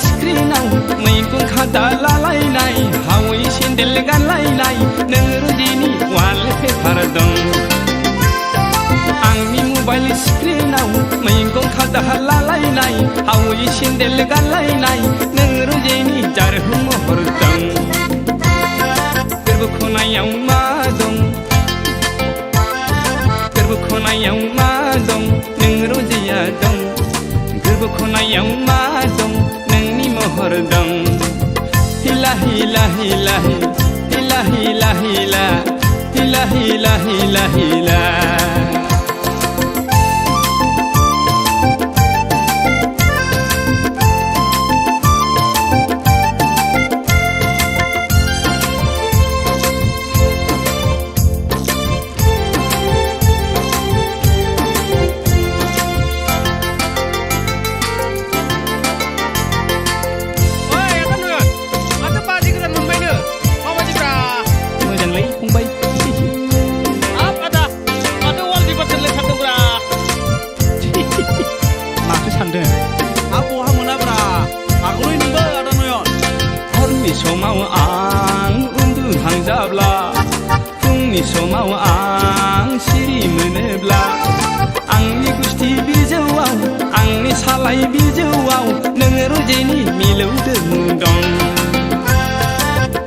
स्क्रिनाव मैगं खादा लालायनाय हावै सेन्देल गानलायनाय नों रुदिनि वालपेपार दं आंनि मबाइल स्क्रिनाव मैगं खादा लालायनाय हावै सेन्देल गानलायनाय नों रुदिनि जारहु महर दं गोरबो खनायाव मा दं गोरबो खनायाव मा दं नों रुदिया दं गोरबो खनायाव मा दं नोंनि महर दं हिला हिला हिला हिला हिला हिला हिला हिला हिला हिला समाव आं उन्दुहांजाब्ला फुंनि समाव आं सिरि मोनोब्ला आंनि गुस्थि बिजौआव आंनि सालाय बिजौआव नोङो रुजेनि मिलौदो दं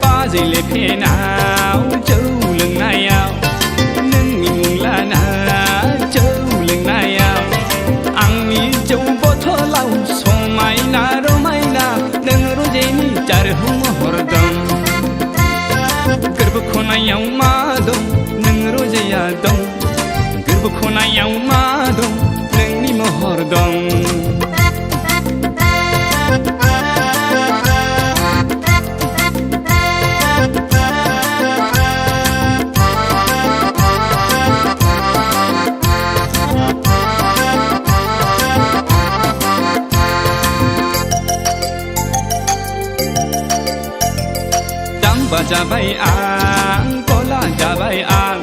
बाजैले फेनाव जौ लोंनायाव नोंनि मुं लाना जौ लोंनायाव आंनि जौ बथलाव समायना रमायना नों रुजेनि जारहु महर दं गोरबो खनायाव मा दं नों रुजेया दं गोरबो खनायाव मा दं नोंनि महर दं जाबाय आं गला जाबाय आं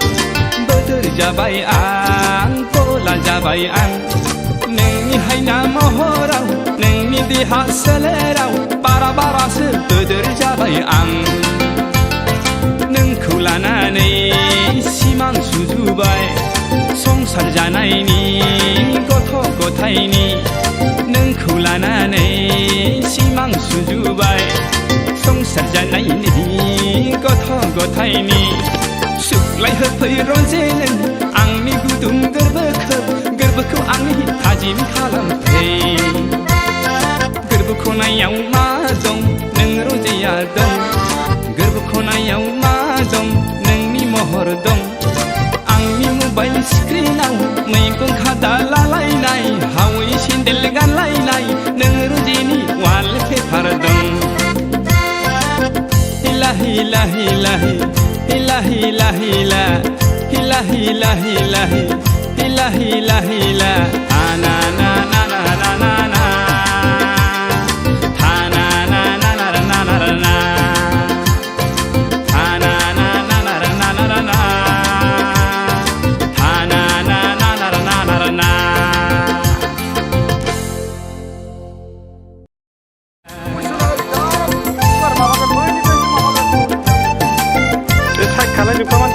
बोथोर जाबाय आं गला जाबाय आं नोंनि हायना महराव नोंनि देहा सोलेराव बारा बारासो बोदोर जाबाय आं नोंखौ लानानै सिमां सुजुबाय संसार जानायनि गथ' गथायनि नोंखौ लानानै सिमां सुजुबाय संसार जानायनि गथ' गथायनि सुग्लाय होफै रंजे नों आंनि गुदुं गोरबोखौ आंनि थाजिम खालामफै गोरबो खनायाव मा दं नों रंजेया दं गोरबो खनायाव मा दं नोंनि महर दं आंनि मबाइल स्क्रिनाव मैगं खादा लालायनाय हावै सेन्देल गानलायनाय नों रुदिनि वालपेपार दं हिला हिला हिला हिला हिला हिला हिला हिला हिला हिला हिला आना ना ना ना ना ना ना आना ना ना ना ना ना ना आना ना ना ना ना ना ना आना ना ना ना ना ना ना खालाय